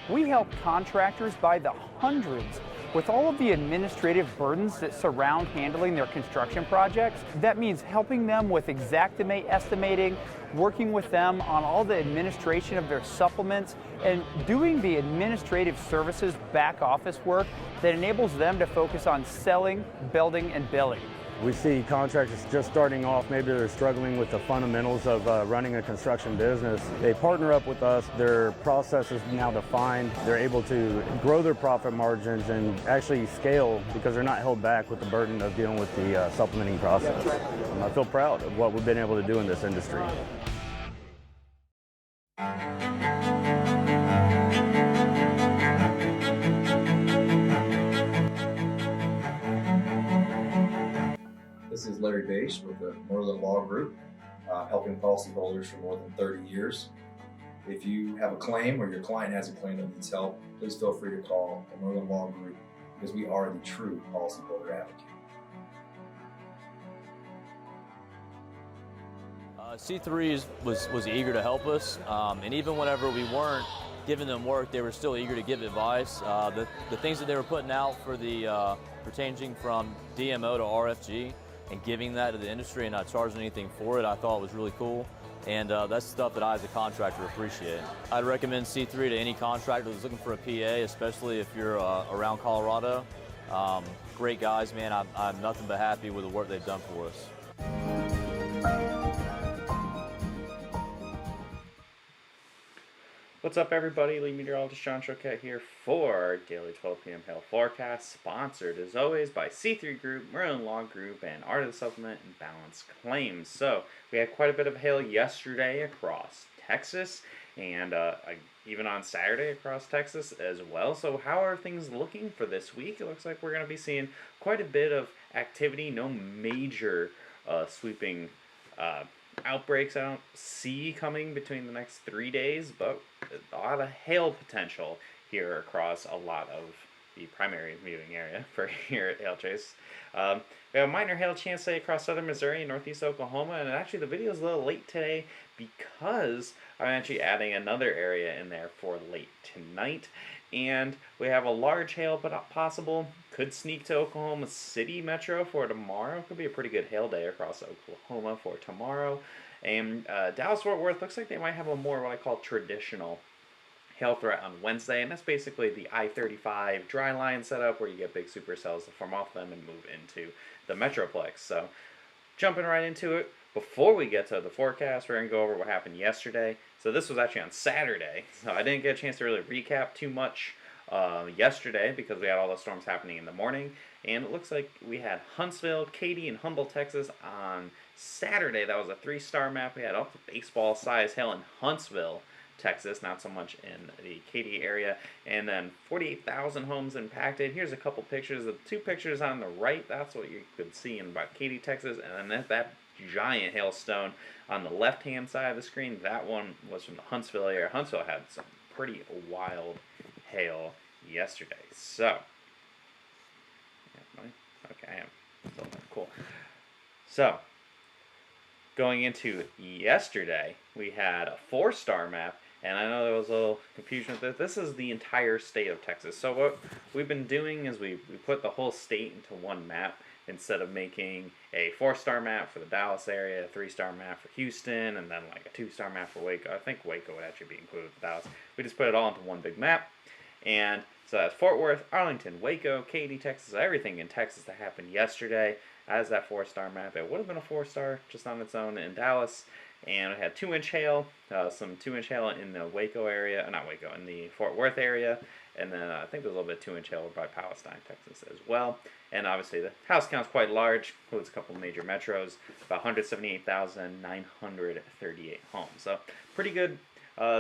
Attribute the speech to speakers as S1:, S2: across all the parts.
S1: We help contractors by the hundreds with all of the administrative burdens that surround handling their construction projects. That means helping them with estimating, working with them on all the administration of their supplements, and doing the administrative services back office work that enables them to focus on selling, building, and billing.
S2: We see contractors just starting off, maybe they're struggling with the fundamentals of running a construction business. They partner up with us, their process is now defined, they're able to grow their profit margins and actually scale because they're not held back with the burden of dealing with the supplementing process. I feel proud of what we've been able to do in this industry.
S3: This is Larry Bache with the Merlin Law Group, helping policyholders for more than 30 years. If you have a claim or your client has a claim that needs help, please feel free to call the Merlin Law Group because we are the true policyholder advocate.
S4: C3 was eager to help us, and even whenever we weren't giving them work, they were still eager to give advice. The things that they were putting out for the pertaining from DMO to RFG, and giving that to the industry and not charging anything for it, I thought was really cool. And that's stuff that I as a contractor appreciate. I'd recommend C3 to any contractor that's looking for a PA, especially if you're around Colorado. Great guys, man. I'm nothing but happy with the work they've done for us.
S5: What's up, everybody? Lead meteorologist John Choquette here for Daily 12 p.m. Hail Forecast, sponsored as always by C3 Group, Merlin Law Group, and Art of the Supplement and Balance Claims. So we had quite a bit of hail yesterday across Texas, and even on Saturday across Texas as well. So how are things looking for this week? It looks like we're going to be seeing quite a bit of activity. No major sweeping outbreaks I don't see coming between the next 3 days, but a lot of hail potential here across a lot of the primary viewing area for here at Hail Chase. We have a minor hail chance today across southern Missouri and northeast Oklahoma, and actually the video is a little late today because I'm actually adding another area in there for late tonight. And we have a large hail but possible, could sneak to Oklahoma City metro for tomorrow. Could be a pretty good hail day across Oklahoma for tomorrow. And Dallas-Fort Worth looks like they might have a more what I call traditional hail threat on Wednesday, and that's basically the I-35 dry line setup where you get big supercells to form off them and move into the metroplex. So jumping right into it, before we get to the forecast, we're going to go over what happened yesterday. So this was actually on Saturday, so I didn't get a chance to really recap too much yesterday because we had all the storms happening in the morning. And it looks like we had Huntsville, Katy, and Humboldt, Texas on Saturday. That was a 3-star map. We had up to baseball size hail in Huntsville, Texas, not so much in the Katy area. And then 48,000 homes impacted. Here's a couple pictures. The 2 pictures on the right, that's what you could see in about Katy, Texas. And then that giant hailstone on the left-hand side of the screen, that one was from the Huntsville area. Huntsville had some pretty wild hail yesterday. So, okay, I am. Cool. So, going into yesterday, we had a 4-star map, and I know there was a little confusion with this. This is the entire state of Texas. So what we've been doing is we put the whole state into one map instead of making a 4-star map for the Dallas area, a 3-star map for Houston, and then like a 2-star map for Waco. I think Waco would actually be included with Dallas. We just put it all into one big map. And so that's Fort Worth, Arlington, Waco, Katy, Texas, everything in Texas that happened yesterday as that 4-star map. It would have been a 4-star just on its own in Dallas. And we had 2-inch hail, some 2-inch hail in the Waco area, not Waco, in the Fort Worth area. And then I think there's a little bit of 2-inch hail by Palestine, Texas as well. And obviously the house count's quite large, includes a couple of major metros, about 178,938 homes. So pretty good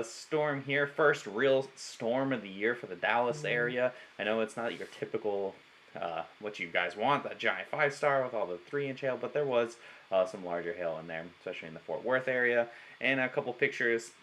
S5: storm here. First real storm of the year for the Dallas area. I know it's not your typical what you guys want, that giant 5-star with all the 3-inch hail, but there was some larger hail in there, especially in the Fort Worth area. And a couple pictures.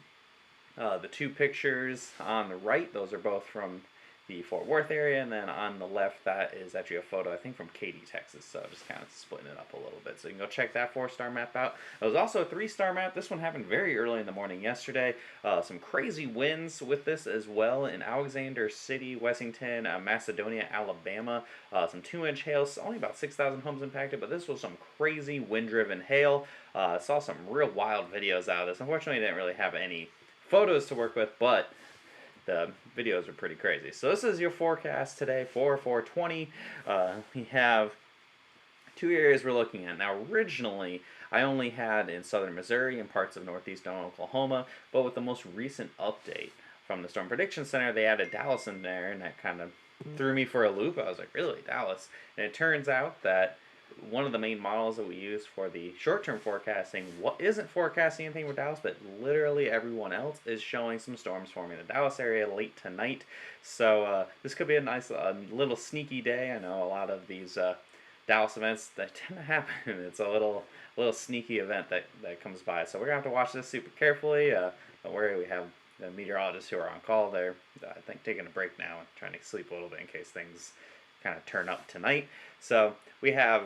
S5: The 2 pictures on the right, those are both from the Fort Worth area, and then on the left, that is actually a photo, I think, from Katy, Texas, so just kind of splitting it up a little bit. So you can go check that 4-star map out. It was also a 3-star map. This one happened very early in the morning yesterday. Some crazy winds with this as well in Alexander City, Wessington, Macedonia, Alabama. Some 2-inch hail, only about 6,000 homes impacted, but this was some crazy wind-driven hail. Saw some real wild videos out of this. Unfortunately, I didn't really have any photos to work with, but the videos are pretty crazy. So this is your forecast today for 420. We have 2 areas we're looking at. Now originally I only had in southern Missouri and parts of northeastern Oklahoma, but with the most recent update from the Storm Prediction Center, they added Dallas in there, and that kind of threw me for a loop. I was like, really, Dallas? And it turns out that one of the main models that we use for the short-term forecasting isn't forecasting anything for Dallas, but literally everyone else is showing some storms forming in the Dallas area late tonight. So this could be a nice little sneaky day. I know a lot of these Dallas events that tend to happen. It's a little sneaky event that comes by. So we're gonna have to watch this super carefully. Don't worry, we have the meteorologists who are on call there. I think taking a break now and trying to sleep a little bit in case things kind of turn up tonight. So we have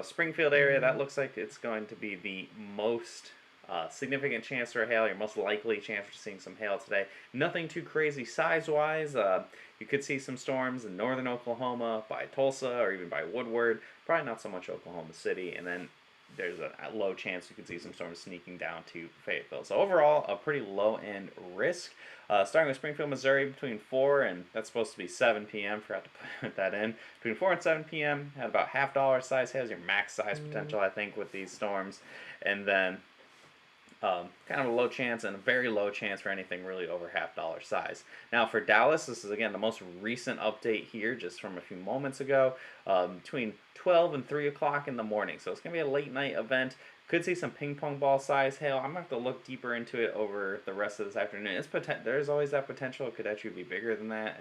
S5: Springfield area, that looks like it's going to be the most significant chance for hail, your most likely chance for seeing some hail today. Nothing too crazy size-wise. You could see some storms in northern Oklahoma by Tulsa or even by Woodward. Probably not so much Oklahoma City. And then there's a low chance you could see some storms sneaking down to Fayetteville. So overall, a pretty low-end risk. Starting with Springfield, Missouri, between 4 and that's supposed to be 7 p.m. Forgot to put that in. Between 4 and 7 p.m. had about $half size hail, your max size potential, I think, with these storms. And then kind of a low chance and a very low chance for anything really over $half size. Now for Dallas, this is again the most recent update here, just from a few moments ago, between 12 and 3 o'clock in the morning. So it's going to be a late night event. Could see some ping pong ball size hail. I'm going to have to look deeper into it over the rest of this afternoon. There's always that potential. It could actually be bigger than that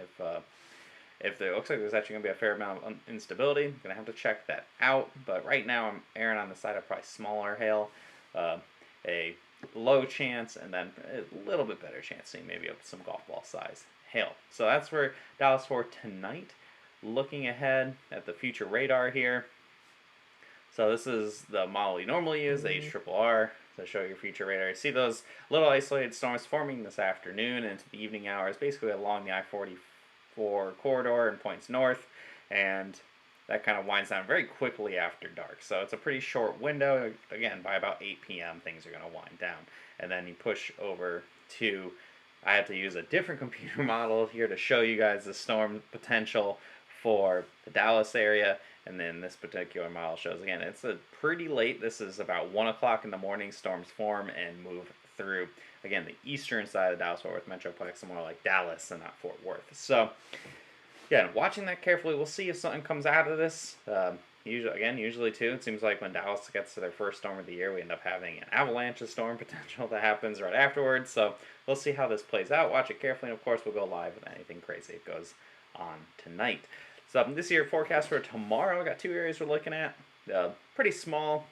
S5: if it looks like there's actually going to be a fair amount of instability. I'm going to have to check that out. But right now I'm erring on the side of probably smaller hail. A low chance and then a little bit better chance seeing maybe some golf ball size hail. So that's for Dallas for tonight. Looking ahead at the future radar here. So this is the model you normally use, the HRRR, to show your future radar. You see those little isolated storms forming this afternoon into the evening hours, basically along the I-44 corridor and points north, and that kind of winds down very quickly after dark. So it's a pretty short window. Again, by about 8 p.m. things are going to wind down. And then you push over to, I have to use a different computer model here to show you guys the storm potential for the Dallas area. And then this particular model shows, again, it's a pretty late. This is about 1 o'clock in the morning. Storms form and move through, again, the eastern side of the Dallas-Fort Worth Metroplex, more like Dallas and not Fort Worth. So, yeah, watching that carefully, we'll see if something comes out of this. Usually too, it seems like when Dallas gets to their first storm of the year, we end up having an avalanche of storm potential that happens right afterwards. So we'll see how this plays out. Watch it carefully, and of course, we'll go live with anything crazy that goes on tonight. So this year forecast for tomorrow, I got 2 areas we're looking at. Pretty small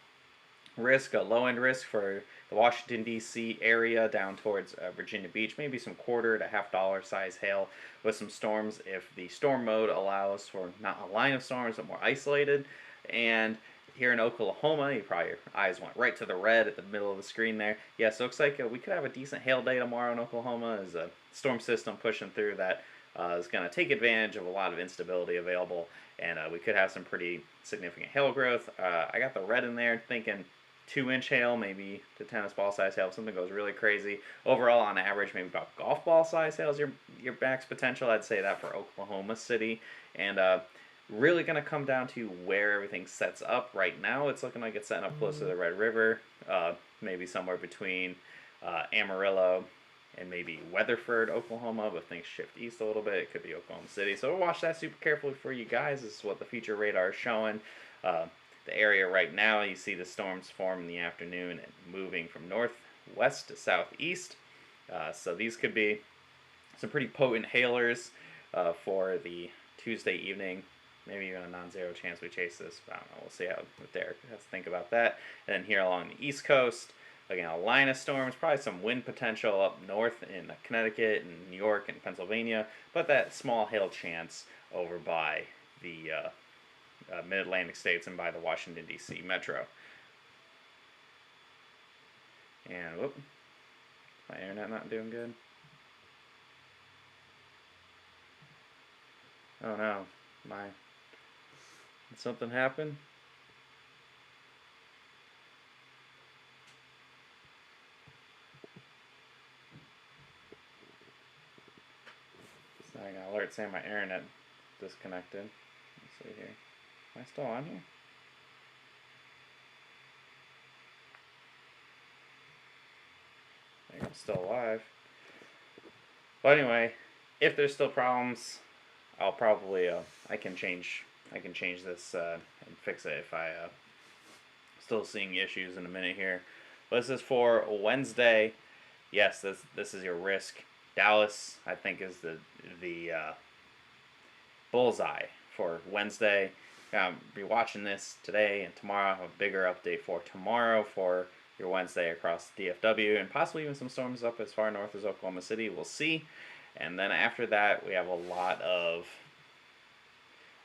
S5: risk, a low-end risk for the Washington, D.C. area down towards Virginia Beach. Maybe some $quarter to $half size hail with some storms if the storm mode allows for not a line of storms, but more isolated. And here in Oklahoma, your eyes went right to the red at the middle of the screen there. Yes, it looks like we could have a decent hail day tomorrow in Oklahoma as a storm system pushing through that is going to take advantage of a lot of instability available, and we could have some pretty significant hail growth. I got the red in there thinking 2-inch hail, maybe to tennis ball size hail if something goes really crazy. Overall, on average, maybe about golf ball size hail is your max potential. I'd say that for Oklahoma City. And really going to come down to where everything sets up. Right now, it's looking like it's setting up close to the Red River, maybe somewhere between Amarillo and maybe Weatherford, Oklahoma, but things shift east a little bit. It could be Oklahoma City. So we'll watch that super carefully for you guys. This is what the future radar is showing. The area right now, you see the storms form in the afternoon and moving from northwest to southeast. So these could be some pretty potent hailers for the Tuesday evening. Maybe even a non-zero chance we chase this. I don't know. We'll see how Derek has to think about that. And then here along the East Coast, Again, a line of storms, probably some wind potential up north in Connecticut and New York and Pennsylvania, but that small hail chance over by the mid-Atlantic states and by the Washington, D.C. metro. And, whoop, my internet not doing good? Oh no, did something happen? I got an alert saying my internet disconnected. Let's see here. Am I still on here? I think I'm still alive. But anyway, if there's still problems, I'll probably I can change this and fix it if I still seeing issues in a minute here. But this is for Wednesday. Yes, this is your risk. Dallas, I think, is the bullseye for Wednesday. Be watching this today and tomorrow. I'll have a bigger update for tomorrow for your Wednesday across DFW and possibly even some storms up as far north as Oklahoma City. We'll see. And then after that, we have a lot of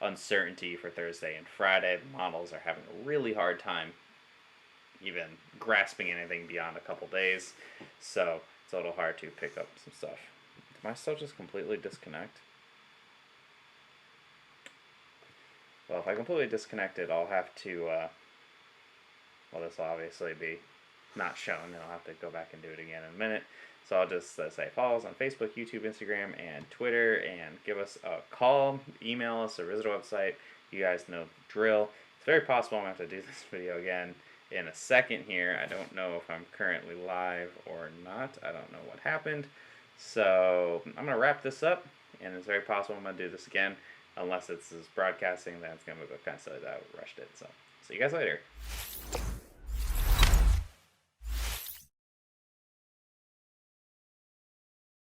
S5: uncertainty for Thursday and Friday. The models are having a really hard time even grasping anything beyond a couple days. So it's a little hard to pick up some stuff. Did my stuff just completely disconnect? Well, if I completely disconnect it, I'll have to, well, this will obviously be not shown, and I'll have to go back and do it again in a minute. So I'll just say follow us on Facebook, YouTube, Instagram, and Twitter, and give us a call, email us, or visit our website. You guys know the drill. It's very possible I'm going to have to do this video again in a second here. I don't know if I'm currently live or not. I don't know what happened. So I'm going to wrap this up, and it's very possible I'm going to do this again. Unless it's broadcasting, then it's going to go kind of silly that I rushed it. So see you guys later.